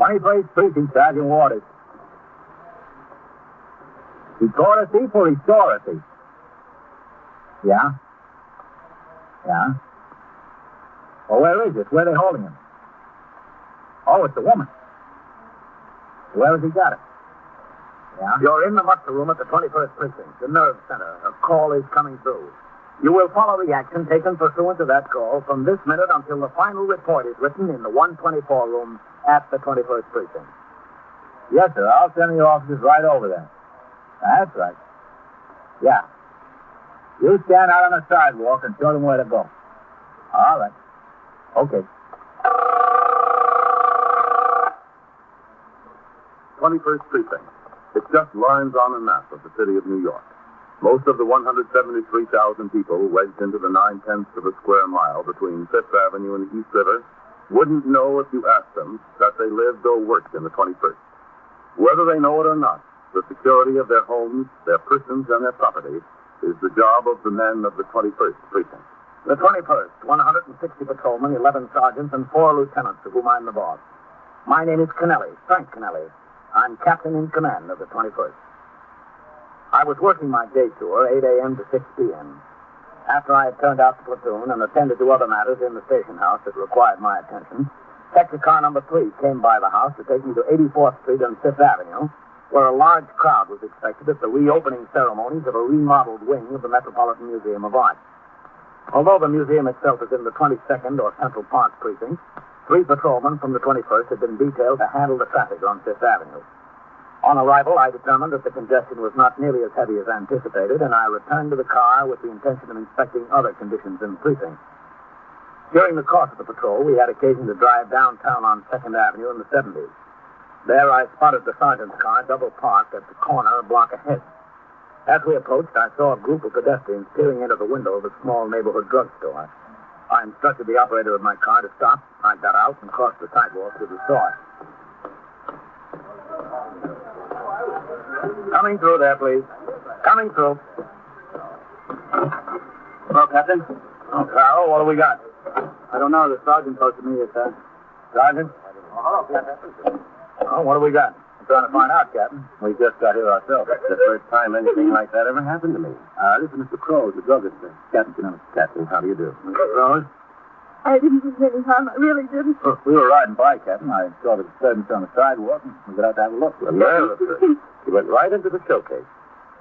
21st Precinct, Sergeant Waters. He caught a thief or he saw a thief? Yeah? Yeah? Well, where is it? Where are they holding him? Oh, it's a woman. Where has he got it? Yeah? You're in the muster room at the 21st Precinct, the nerve center. A call is coming through. You will follow the action taken pursuant to that call from this minute until the final report is written in the 124 room at the 21st Precinct. Yes, sir. I'll send the officers right over there. That's right. Yeah. You stand out on the sidewalk and show them where to go. All right. Okay. 21st Precinct. It's just lines on a map of the city of New York. Most of the 173,000 people wedged into the 9/10 of a square mile between Fifth Avenue and the East River wouldn't know if you asked them that they lived or worked in the 21st. Whether they know it or not, the security of their homes, their persons, and their property is the job of the men of the 21st Precinct. The 21st, 160 patrolmen, 11 sergeants, and 4 lieutenants, of whom I'm the boss. My name is Kennelly, Frank Kennelly. I'm captain in command of the 21st. I was working my day tour, 8 a.m. to 6 p.m. After I had turned out the platoon and attended to other matters in the station house that required my attention, sector car number 3 came by the house to take me to 84th Street and 5th Avenue, where a large crowd was expected at the reopening ceremonies of a remodeled wing of the Metropolitan Museum of Art. Although the museum itself is in the 22nd or Central Park Precinct, 3 patrolmen from the 21st had been detailed to handle the traffic on 5th Avenue. On arrival, I determined that the congestion was not nearly as heavy as anticipated, and I returned to the car with the intention of inspecting other conditions in the precinct. During the course of the patrol, we had occasion to drive downtown on 2nd Avenue in the 70s. There, I spotted the sergeant's car double parked at the corner a block ahead. As we approached, I saw a group of pedestrians peering into the window of a small neighborhood drugstore. I instructed the operator of my car to stop. I got out and crossed the sidewalk to the store. Coming through there, please. Coming through. Hello, Captain. Oh, Carol, what do we got? I don't know. The sergeant posted me here, sir. Sergeant? Hello, Captain. Oh, what do we got? I'm trying to find out, Captain. We just got here ourselves. It's the first time anything like that ever happened to me. This is Mr. Crowe, the druggist. Captain, how do you do? Mr. Crowe? I didn't do any harm. I really didn't. Well, we were riding by, Captain. I saw the disturbance on the sidewalk, and we got out to have a look. The nerve of it. He went right into the showcase.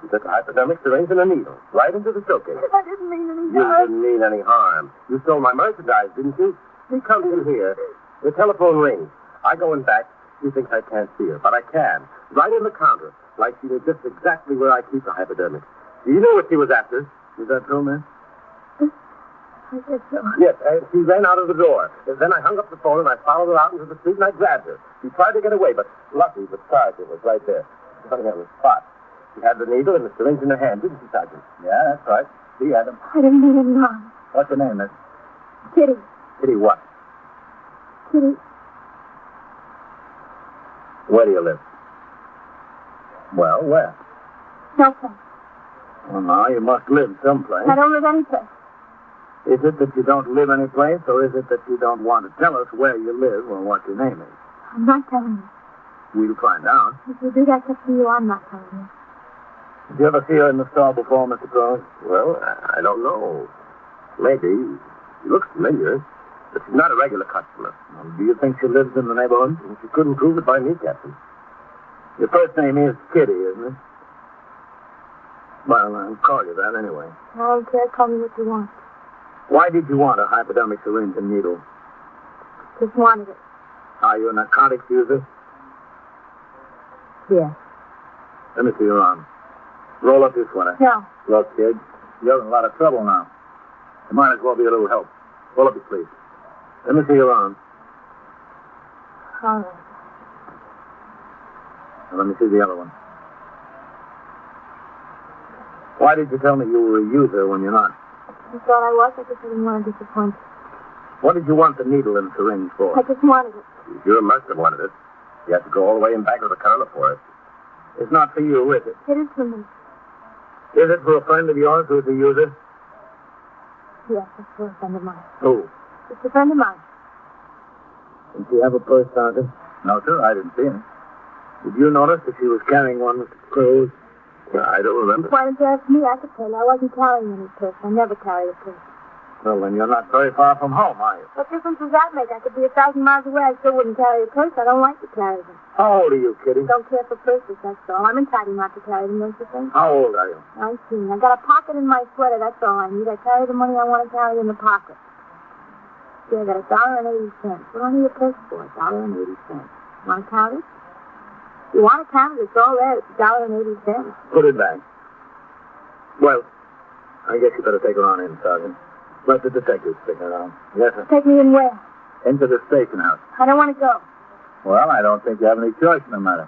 He took a hypodermic syringe and a needle. Right into the showcase. I didn't mean any harm. You didn't mean any harm. You stole my merchandise, didn't you? He comes in here. The telephone rings. I go in back. He thinks I can't see her, but I can. Right in the counter, like she was just exactly where I keep the hypodermic. You knew what she was after. Is that true, man? I guess so. Yes, she ran out of the door. Then I hung up the phone and I followed her out into the street and I grabbed her. She tried to get away, but lucky the sergeant was right there. Something on the spot. She had the needle and the syringe in her hand, didn't she, Sergeant? Yeah, that's right. She had them. I didn't mean any harm. What's your name, miss? Kitty. Kitty what? Kitty. Where do you live? Well, where? No place. Well, now, you must live someplace. I don't live any place. Is it that you don't live any place, or is it that you don't want to tell us where you live or what your name is? I'm not telling you. We'll find out. If you do that to you, I'm not telling you. Did you ever see her in the store before, Mr. Crowe? Well, I don't know. Maybe. She looks familiar, but she's not a regular customer. Well, do you think she lives in the neighborhood? She couldn't prove it by me, Captain. Your first name is Kitty, isn't it? Well, I'll call you that anyway. I don't care. Call me what you want. Why did you want a hypodermic syringe and needle? Just wanted it. Are you a narcotics user? Yeah. Let me see your arm. Roll up your sweater. No. Look, kid, you're in a lot of trouble now. You might as well be a little help. Roll up your sleeve. Let me see your arm. All right. Now, let me see the other one. Why did you tell me you were a user when you're not? You thought I was? I just didn't want to disappoint you. What did you want the needle and syringe for? I just wanted it. You sure must have wanted it. You had to go all the way in back of the counter for it. It's not for you, is it? It is for me. Is it for a friend of yours who's a user? Yes, it's for a friend of mine. Who? It's a friend of mine. Did you have a purse, Sergeant? No, sir, I didn't see any. Did you notice that she was carrying one with the clothes? I don't remember. Why didn't you ask me? I could tell you. I wasn't carrying any purse. I never carry a purse. Well, then you're not very far from home, are you? What difference does that make? I could be 1,000 miles away. I still wouldn't carry a purse. I don't like to carry them. How old are you, Kitty? Don't care for purses, that's all. I'm entitled not to carry them, don't you think? How old are you? 19. I got a pocket in my sweater. That's all I need. I carry the money I want to carry in the pocket. See, I got $1.80. What do I need a purse for? $1.80. Want to count it? You want to count it? It's all there. It's $1.80. Put it back. Well, I guess you better take her on in, Sergeant. Let the detectives stick around. Yes, sir. Take me in where? Into the station house. I don't want to go. Well, I don't think you have any choice in the matter.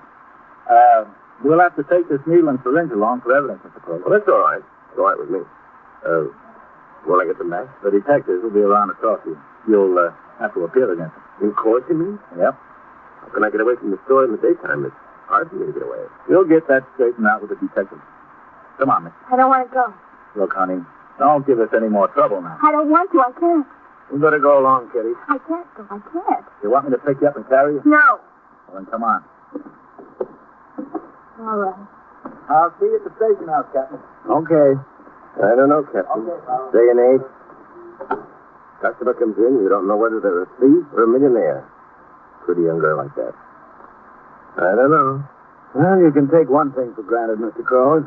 We'll have to take this needle and syringe along for evidence, Mr. Crowley. Well, that's all right. It's all right with me. Will I get them back? The detectives will be around to talk to you. You'll have to appeal against them. In court, you mean? Yep. How can I get away from the store in the daytime? It's hard for me to get away. You'll get that straightened out with the detectives. Come on, miss. I don't want to go. Look, honey, don't give us any more trouble now. I don't want to. I can't. You better go along, Kitty. I can't go. I can't. You want me to pick you up and carry you? No. Well, then come on. All right. I'll see you at the station house, Captain. Okay. I don't know, Captain. Okay, pal. Day and age. Customer comes in, you don't know whether they're a thief or a millionaire. Pretty young girl like that. I don't know. Well, you can take one thing for granted, Mr. Crowe.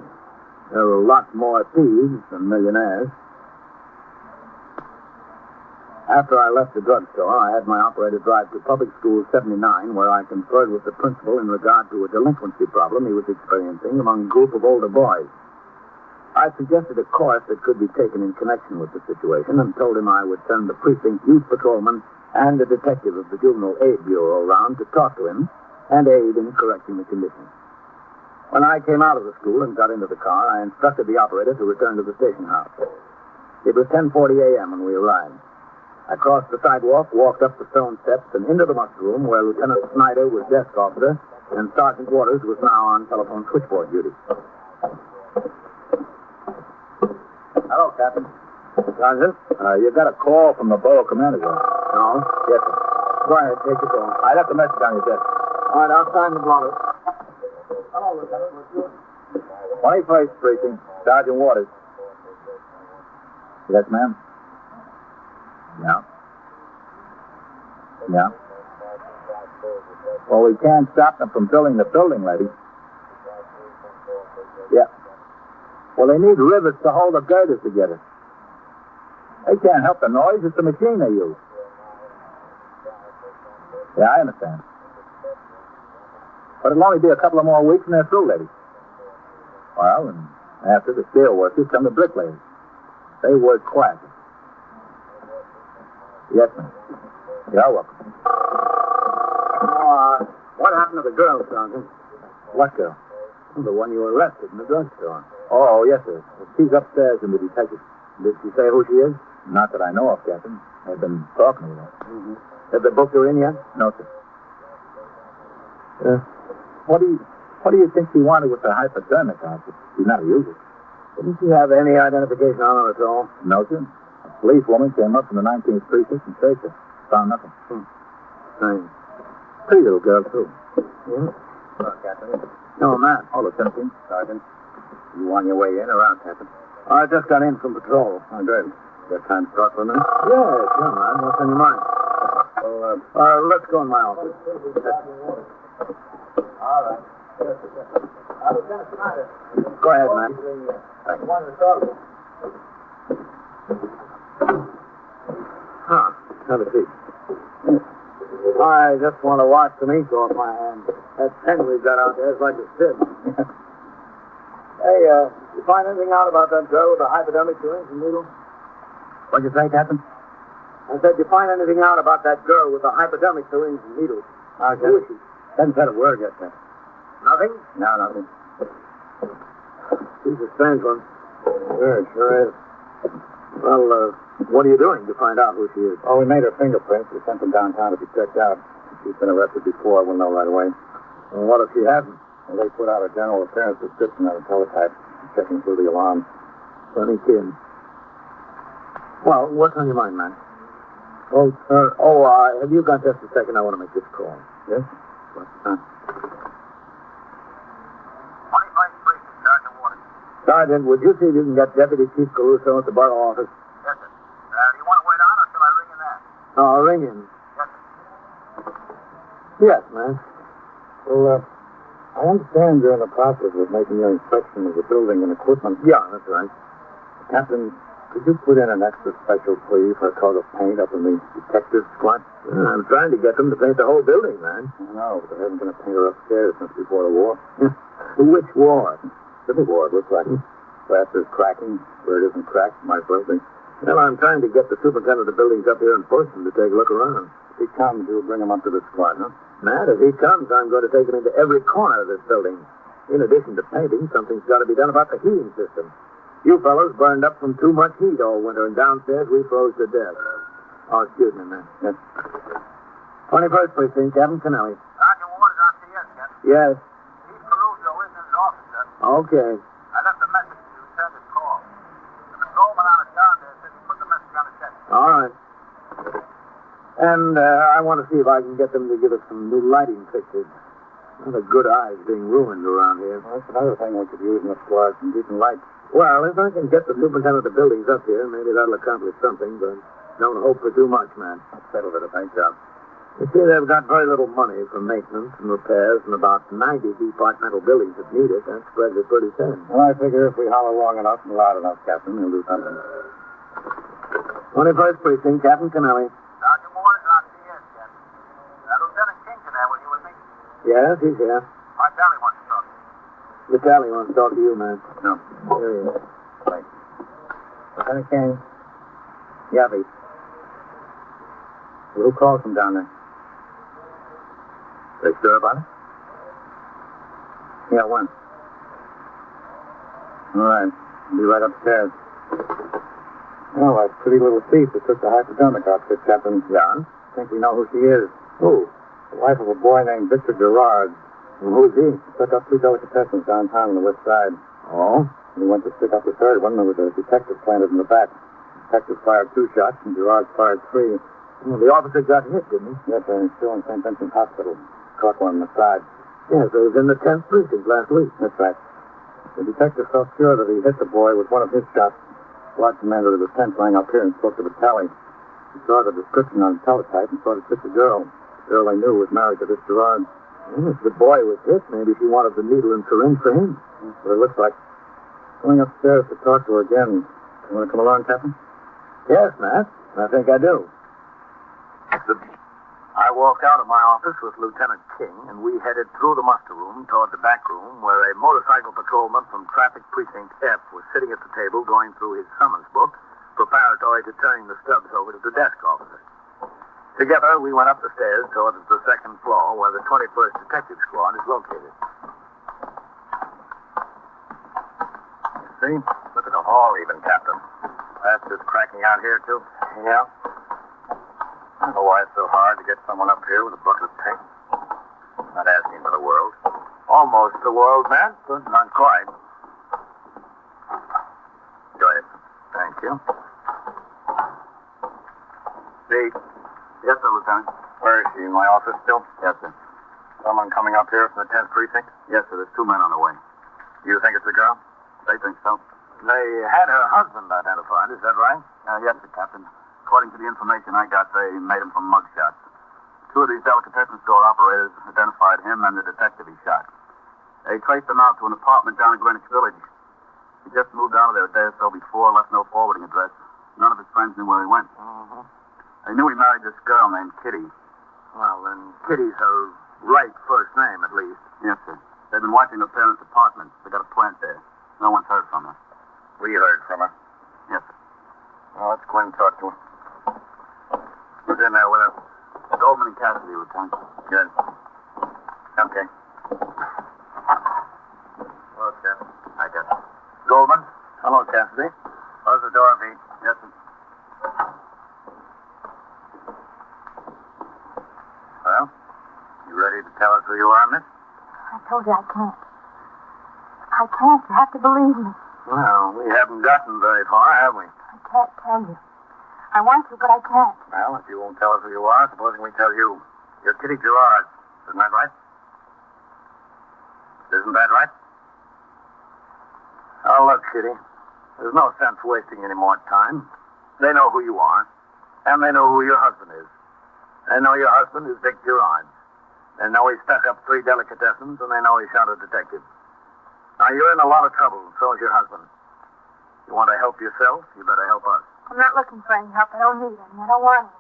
There are lots more thieves than millionaires. After I left the drugstore, I had my operator drive to Public School 79, where I conferred with the principal in regard to a delinquency problem he was experiencing among a group of older boys. I suggested a course that could be taken in connection with the situation and told him I would send the precinct youth patrolman and a detective of the Juvenile Aid Bureau around to talk to him and aid in correcting the conditions. When I came out of the school and got into the car, I instructed the operator to return to the station house. It was 10:40 a.m. when we arrived. I crossed the sidewalk, walked up the stone steps, and into the mushroom where Lieutenant Snyder was desk officer and Sergeant Waters was now on telephone switchboard duty. Hello, Captain. Sergeant? You got a call from the borough commander's office. No? Yes, sir. Go ahead, take your call. I left a message on your desk. All right, I'll sign the blotter. Hello, Lieutenant. What's yours? 21st Precinct, Sergeant Waters. Yes, ma'am. Yeah. Yeah. Well, we can't stop them from building the building, lady. Yeah. Well, they need rivets to hold the girders together. They can't help the noise. It's the machine they use. Yeah, I understand. But it'll only be a couple of more weeks and they're through, lady. Well, and after the steel workers come the bricklayers. They work quiet. Yes, ma'am. You're welcome. What happened to the girl, Sergeant? What girl? The one you arrested in the drugstore. Oh, yes, sir. She's upstairs in the detective. Did she say who she is? Not that I know of, Captain. I've been talking with her. Mm-hmm. Have they booked her in yet? No, sir. What do you think she wanted with the hypodermic outfit? She's not a user. Didn't she have any identification on her at all? No, sir. A police woman came up from the 19th precinct and searched her. Found nothing. Strange. Pretty little girl, too. Yeah? Hello, Captain. No, Matt. Oh, Lieutenant King. Sergeant. You on your way in or out, Captain? I just got in from patrol. Oh, good. Got time to talk for a minute? Yeah, sure, man. What's on your mind? Well, let's go in my office. All right. Lieutenant Snyder. Go ahead, man. Thank you. Wanted to talk to you. Have a seat. I just want to wash some ink off my hand. That pen we've got out there is like a sieve. Hey, you find anything out about that girl with the hypodermic syringe and needle? What'd you say, Captain? I said, you find anything out about that girl with the hypodermic syringe and needle? Who is she? Hasn't said a word yet, Captain. Nothing? No, nothing. She's a strange one. Yeah, sure is. Well, what are you doing to find out who she is? Oh, we made her fingerprints. We sent them downtown to be checked out. She's been arrested before. We'll know right away. Well, what if she hasn't? Well, they put out a general appearance description on a teletype, checking through the alarm. Funny kid. Well, what's on your mind, man? Have you got just a second? I want to make this call. Yes? What's that? 21st Precinct, Sergeant Waters. Sergeant, would you see if you can get Deputy Chief Caruso at the borough office? Yes, sir. Do you want to wait on, or shall I ring in there? No, I'll ring him. Yes, sir. Yes, man. Well, I understand you're in the process of making your inspection of the building and equipment. Yeah, that's right. Captain, could you put in an extra special plea for a coat of paint up in the detective squad? I'm trying to get them to paint the whole building, man. No, but there hasn't been a painter upstairs since before the war. Which war? Civil War, it looks like. Plaster's cracking. Where it isn't cracked, might as well be. Well, I'm trying to get the superintendent of the buildings up here in person to take a look around. If he comes, you'll bring him up to the squad, huh? Matt, if he comes, I'm going to take him into every corner of this building. In addition to painting, something's got to be done about the heating system. You fellows burned up from too much heat all winter, and downstairs we froze to death. Oh, excuse me, man. Yes. 21st Precinct, Captain Kennelly. Sergeant Waters on CS, Captain. Yes. Chief Caruso is in his office, sir. Okay. I left a message to return his call. The patrolman on his down there said he put the message on his desk. All right. And I want to see if I can get them to give us some new lighting fixtures. The good eyes being ruined around here. Well, that's another thing we could use in the squad, some decent lights. Well, if I can get the superintendent of the buildings up here, maybe that'll accomplish something, but don't hope for too much, man. I'll settle it, I think, John. You see, they've got very little money for maintenance and repairs, and about 90 departmental buildings that need it. That spreads it pretty thin. Well, I figure if we holler long enough and loud enough, Captain, we'll do something. 21st Precinct, Captain Kennelly. Sergeant Waters on CS, Captain. Lieutenant Kington there with you with me? Yes, he's here. My Valley wants to talk to you. Vitaly wants to talk to you, man. No. Here he is. Right. Lieutenant King. Yeah, Pete. Who called from down there? They sure about it? Yeah, when? All right. Be right upstairs. Oh, that pretty little thief that took the hypodermic outfit, Captain. John? I think we know who she is. Who? The wife of a boy named Victor Gerard. Well, who's he? He took up 2 delicatessens downtown on the west side. Oh? He went to stick up the third one. There was a detective planted in the back. The detective fired 2 shots, and Gerard fired 3. Well, the officer got hit, didn't he? Yes, sir. He's still in St. Vincent Hospital. Caught one on the side. Yes, it was in the 10th Precinct last week. That's right. The detective felt sure that he hit the boy with one of his shots. Watched the man to the tent lying up here and spoke to Vitaly. He saw the description on the teletype and thought it fit the girl. The girl they knew was married to this Gerard. Well, if the boy was hit, maybe she wanted the needle and syringe for him. That's what it looks like. Going upstairs to talk to her again. You want to come along, Captain? Yes, Matt. I think I do. I walked out of my office with Lieutenant King, and we headed through the muster room toward the back room where a motorcycle patrolman from Traffic Precinct F was sitting at the table going through his summons book, preparatory to turning the stubs over to the desk officer. Together, we went up the stairs towards the second floor where the 21st Detective Squad is located. See? Look at the hall even, Captain. Plaster's cracking out here, too. Yeah. I don't know why it's so hard to get someone up here with a bucket of paint. Not asking for the world. Almost the world, man, but not quite. Go ahead. Thank you. Pete. Yes, sir, Lieutenant. Where is she? In my office still? Yes, sir. Someone coming up here from the 10th Precinct? Yes, sir. There's 2 men on the way. You think it's a girl? They think so. They had her husband identified, is that right? Yes, sir, Captain. According to the information I got, they made him from mugshots. 2 of these delicatessen store operators identified him and the detective he shot. They traced him out to an apartment down in Greenwich Village. He just moved out of there a day or so before, left no forwarding address. None of his friends knew where he went. Mm-hmm. They knew he married this girl named Kitty. Well, then Kitty's her right first name, at least. Yes, sir. They've been watching her parents' apartment. They got a plant there. No one's heard from her. We heard from her. Yes, sir. Well, let's go in and talk to her. Who's in there with her? Goldman and Cassidy, Lieutenant. Good. Okay. Hello, Captain. I got it. Goldman? Hello, Cassidy. Close the door, Pete. Yes, sir. Well, you ready to tell us who you are, miss? I told you I can't. I can't. You have to believe me. Well, we haven't gotten very far, have we? I can't tell you. I want to, but I can't. Well, if you won't tell us who you are, supposing we tell you. You're Kitty Gerard. Isn't that right? Isn't that right? Oh, look, Kitty. There's no sense wasting any more time. They know who you are, and they know who your husband is. They know your husband is Vic Gerard. They know he stuck up 3 delicatessens, and they know he shot a detective. Now, you're in a lot of trouble, and so is your husband. You want to help yourself, you better help us. I'm not looking for any help. I don't need any. I don't want any.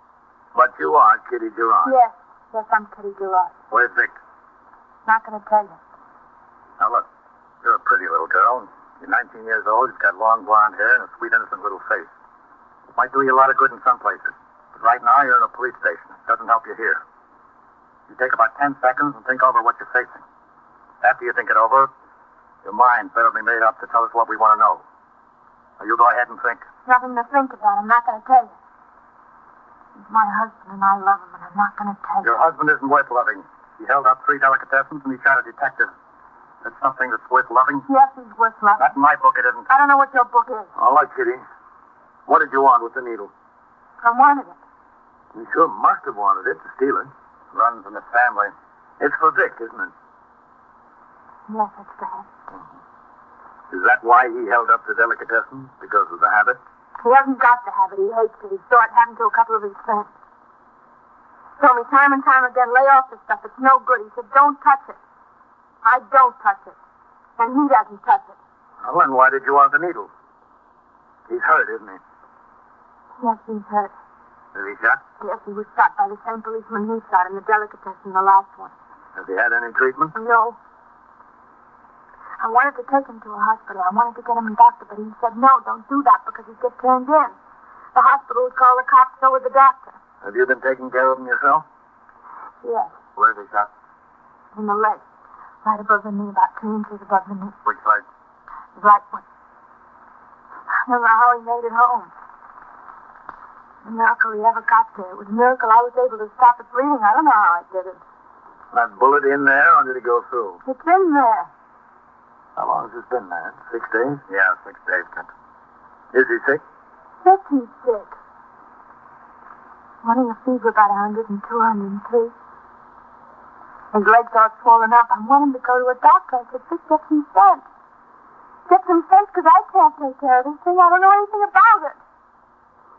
But you are Kitty Gerard. Yes, I'm Kitty Gerard. Where's Vic? Not going to tell you. Now, look, you're a pretty little girl. You're 19 years old. You've got long blonde hair and a sweet, innocent little face. Might do you a lot of good in some places. But right now, you're in a police station. It doesn't help you here. You take about 10 seconds and think over what you're facing. After you think it over, your mind's better be made up to tell us what we want to know. Now, you go ahead and think. Nothing to think about. I'm not going to tell you. He's my husband, and I love him, and I'm not going to tell you. Your husband isn't worth loving. He held up 3 delicatessens, and he shot a detective. That's something that's worth loving? Yes, he's worth loving. Not in my book, it isn't. I don't know what your book is. All right, Kitty. What did you want with the needle? I wanted it. You sure must have wanted it to steal it. Runs in the family. It's for Vic, isn't it? Yes, it's for him. Is that why he held up the delicatessen? Because of the habit? He hasn't got the habit. He hates it. He saw it happen to a couple of his friends. Told me time and time again, lay off this stuff. It's no good. He said, don't touch it. I don't touch it. And he doesn't touch it. Well, then why did you want the needle? He's hurt, isn't he? Yes, he's hurt. Is he shot? Yes, he was shot by the same policeman he shot in the delicatessen, the last one. Has he had any treatment? No. I wanted to take him to a hospital. I wanted to get him a doctor, but he said, no, don't do that because he'd get turned in. The hospital would call the cops, so would the doctor. Have you been taking care of him yourself? Yes, Where's he shot? in the leg. Right above the knee, about 2 inches above the knee. Which side? The right one. I don't know how he made it home. A miracle he ever got there. It was a miracle I was able to stop it bleeding. I don't know how I did it. That bullet in there, or did it go through? It's in there. How long has this been there? 6 days? Yeah, 6 days. Is he sick? Yes, he's sick. Running a fever about 102, 103. His legs all swollen up. I want him to go to a doctor. I said, Vic, get some sense. Get some sense, because I can't take care of this thing. I don't know anything about it.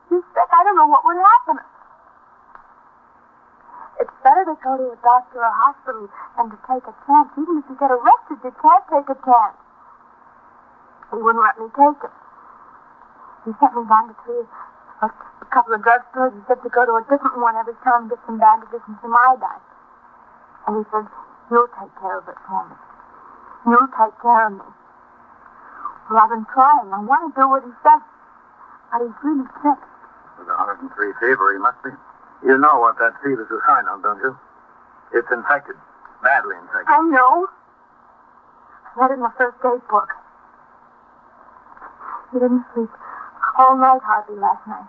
He's sick. I don't know what would happen. It's better to go to a doctor or a hospital than to take a chance. Even if you get arrested, you can't take a chance. He wouldn't let me take it. He sent me down to a couple of drugstores. He said to go to a different one every time and get some bandages and some iodine. And he said, you'll take care of it for me. You'll take care of me. Well, I've been trying. I want to do what he says. But he's really sick. With 103 fever, he must be. You know what that fever's a sign of, don't you? It's infected. Badly infected. I know. I read it in the first aid book. He didn't sleep all night hardly last night.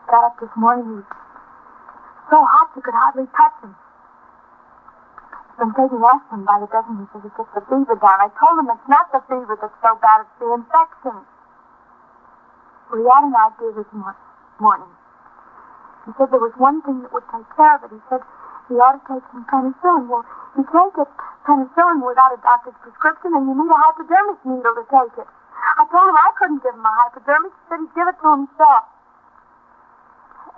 Got up this morning. He was so hot you could hardly touch him. Been taking aspirin by the dozen. He says it gets the fever down. I told him it's not the fever that's so bad, it's the infection. We had an idea this morning. He said there was one thing that would take care of it. He said he ought to take some penicillin. Well, you can't get penicillin without a doctor's prescription, and you need a hypodermic needle to take it. I told him I couldn't give him a hypodermic. He said he'd give it to himself.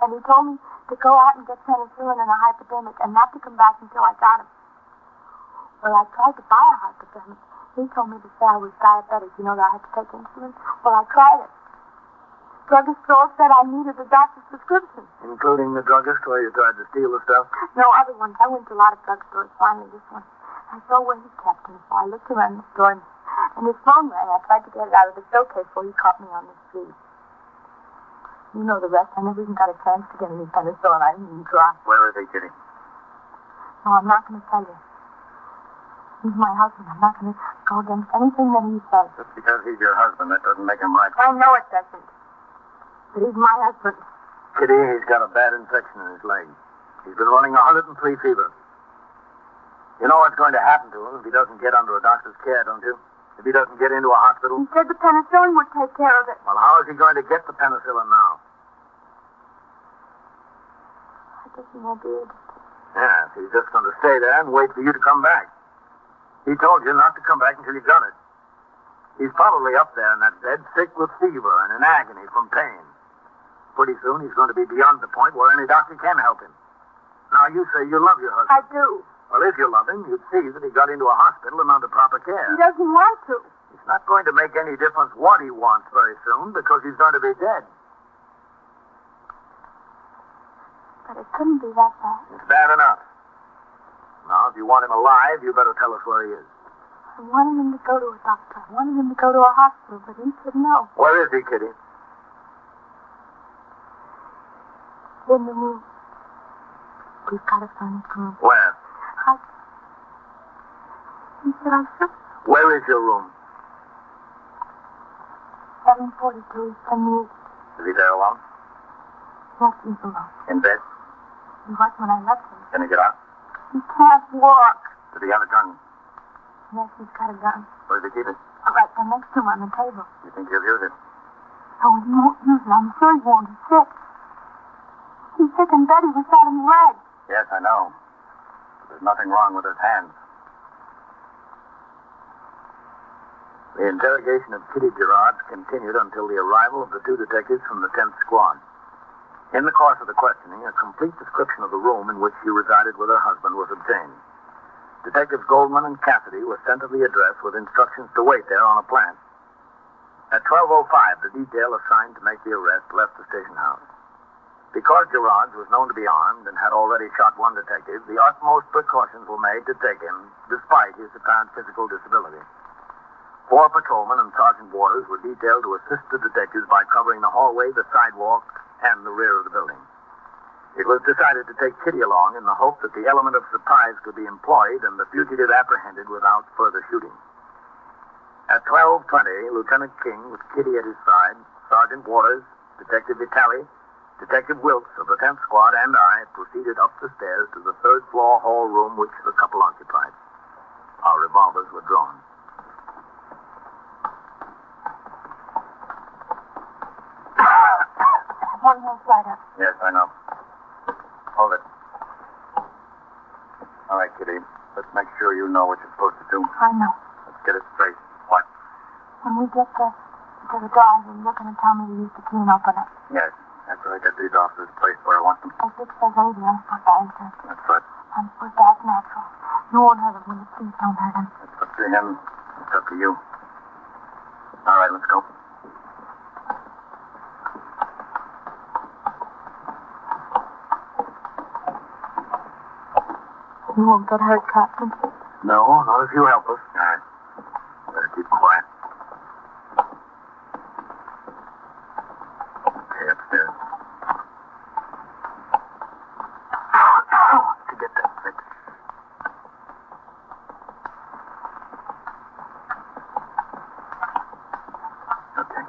And he told me to go out and get penicillin and a hypodermic and not to come back until I got him. Well, I tried to buy a hypodermic. He told me to say I was diabetic. You know that I had to take insulin? Well, I tried it. Druggist all said I needed a doctor's prescription. Including the druggist where you tried to steal the stuff? No, other ones. I went to a lot of drugstores. Finally, this one. I saw where he kept him, so I looked around the store, and his phone rang. I tried to get it out of the showcase before he caught me on the street. You know the rest. I never even got a chance to get any penicillin. I didn't even try. Where is he, Kitty? No, I'm not going to tell you. He's my husband. I'm not going to go against anything that he says. Just because he's your husband, that doesn't make him right. I know it doesn't. But he's my husband. Kitty, he's got a bad infection in his leg. He's been running 103 fever. You know what's going to happen to him if he doesn't get under a doctor's care, don't you? If he doesn't get into a hospital? He said the penicillin would take care of it. Well, how is he going to get the penicillin now? I guess he won't be able to. Yes, he's just going to stay there and wait for you to come back. He told you not to come back until you got it. He's probably up there in that bed, sick with fever and in agony from pain. Pretty soon he's going to be beyond the point where any doctor can help him. Now, you say you love your husband. I do. Well, if you love him, you'd see that he got into a hospital and under proper care. He doesn't want to. It's not going to make any difference what he wants very soon because he's going to be dead. But it couldn't be that bad. It's bad enough. Now, if you want him alive, you better tell us where he is. I wanted him to go to a doctor. I wanted him to go to a hospital, but he said no. Where is he, Kitty? In the room. We've got to furnished room. Where? He said I should. Where is your room? 742 East East. Is he there alone? Yes, he's alone. In bed? He was when I left him. Can he get out? He can't walk. Does he have a gun? Yes, he's got a gun. Where does he keep it? Right there next to him on the table. You think he'll use it? Oh, he won't use it. I'm sure he won't. He's sick. He's sick in bed. He was shot in the leg. Yes, I know. But there's nothing wrong with his hands. The interrogation of Kitty Gerard continued until the arrival of the two detectives from the 10th Squad. In the course of the questioning, a complete description of the room in which she resided with her husband was obtained. Detectives Goldman and Cassidy were sent to the address with instructions to wait there on a plan. At 12:05, the detail assigned to make the arrest left the station house. Because Gerard was known to be armed and had already shot one detective, the utmost precautions were made to take him, despite his apparent physical disability. 4 patrolmen and Sergeant Waters were detailed to assist the detectives by covering the hallway, the sidewalk, and the rear of the building. It was decided to take Kitty along in the hope that the element of surprise could be employed and the fugitive apprehended without further shooting. At 12:20, Lieutenant King, with Kitty at his side, Sergeant Waters, Detective Vitale, Detective Wilkes of the 10th Squad, and I proceeded up the stairs to the 3rd floor hall room which the couple occupied. Our revolvers were drawn. One more lighter. Yes, I know. Hold it. All right, Kitty. Let's make sure you know what you're supposed to do. I know. Let's get it straight. What? When we get there to the door, you're going to tell me to use the key and open it. Yes. After I get these officers placed where I want them. As it says over there, for Barrington. That's right. And for that's natural. You won't hurt him when the police don't hurt him. It's up to him. It's up to you. All right, let's go. You won't get hurt, Captain. No, not if you help us. All right. Better keep quiet. Okay, upstairs. To get that fixed. Okay.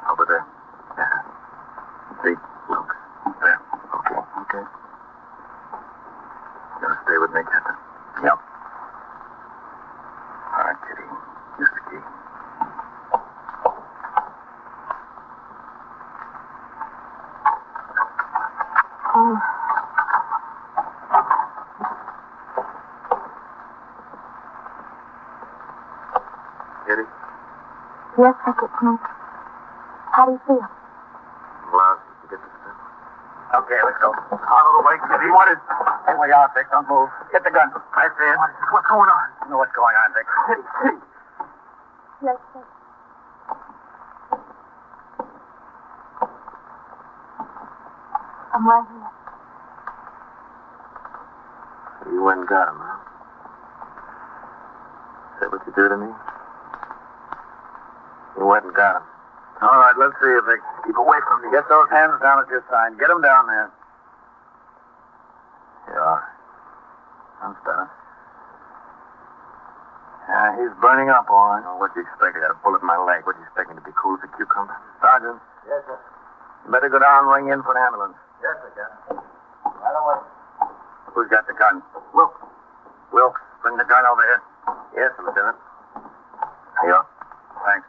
Over there. Yeah. See? Look. There. Okay. Okay. You gonna stay with me, Captain? Yep. All right, Kitty. Here's the key. Oh. Kitty? Yes, I get me. How do you feel? Lousy. You get this thing? Okay, let's go. Out of the way, Kitty. What is... Hey, wait out, Vic. Don't move. Get the gun. I see it. What's going on? You know what's going on, Vic. Kitty, Kitty. Yes, sir. I'm right here. You went and got him, huh? Is that what you do to me? You went and got him. All right, let's see if they keep away from me. Get those hands down at your side. Get them down there. Yeah. That's better. Yeah, he's burning up, all right. Well, what do you expect? I got a bullet in my leg. What do you expect me to be cool as a cucumber? Sergeant. Yes, sir. You better go down and ring in for an ambulance. Yes, sir, Captain. Right away. Who's got the gun? Wilkes. Wilkes, bring the gun over here. Yes, Lieutenant. Here you are. Thanks.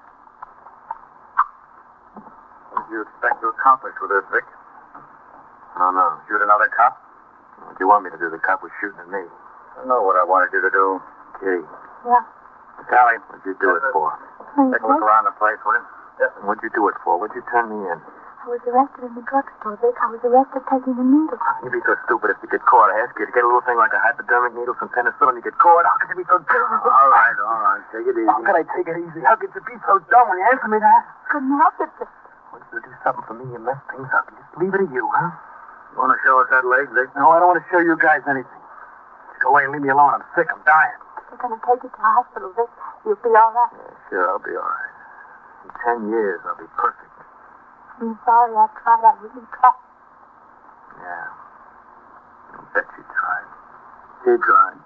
do you expect to accomplish with this, Vic? I don't know. Shoot another cop? What do you want me to do? The cop was shooting at me. I know what I wanted you to do. Kitty. Yeah. Callie, what'd you do it for? Take a look Okay. around the place, will you? Yes. What'd you do it for? What'd you turn me in? I was arrested in the drugstore, Vic. I was arrested taking the needle. You'd be so stupid if you get caught. I ask you to get a little thing like a hypodermic needle, some penicillin, you get caught. How could you be so dumb? All right. Take it easy. How could I take it easy? How could you be so dumb when you answer me that? Couldn't help it, Vic. Want you to do something for me and mess things up. You just leave it to you, huh? You want to show us that leg, Vic? No, I don't want to show you guys anything. Just go away and leave me alone. I'm sick. I'm dying. We're going to take you to the hospital, Vic. You'll be all right. Yeah, sure, I'll be all right. In 10 years, I'll be perfect. I'm sorry I tried. I really tried. Yeah. I bet she tried. She tried.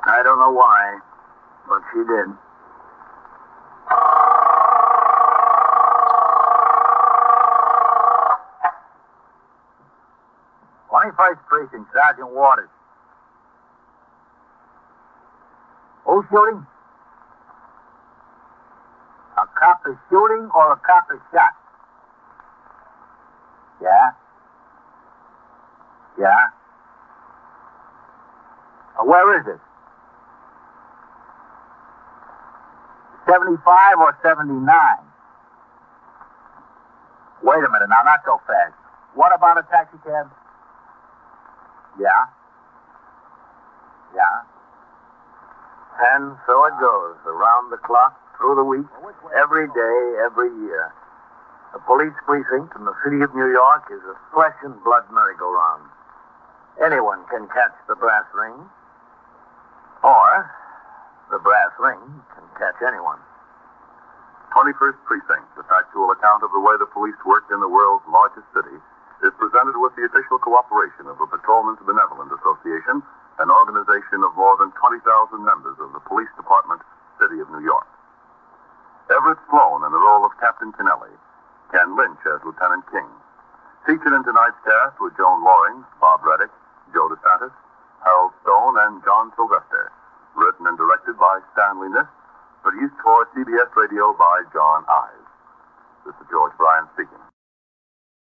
I don't know why, but she did. 21st Precinct, Sergeant Waters. Who's shooting? A cop is shooting or a cop is shot? Yeah? Yeah? Where is it? 75 or 79? Wait a minute now, not so fast. What about a taxi cab? Yeah? Yeah? And so it goes, around the clock, through the week, every day, every year. The police precinct in the city of New York is a flesh and blood merry-go-round. Anyone can catch the brass ring, or the brass ring can catch anyone. 21st Precinct, the factual account of the way the police worked in the world's largest city, is presented with the official cooperation of the Patrolmen's Benevolent Association, an organization of more than 20,000 members of the Police Department, City of New York. Everett Sloan in the role of Captain Kennelly, Ken Lynch as Lieutenant King. Featured in tonight's cast were Joan Loring, Bob Reddick, Joe DeSantis, Harold Stone, and John Sylvester. Written and directed by Stanley Niss. Produced for CBS Radio by John I.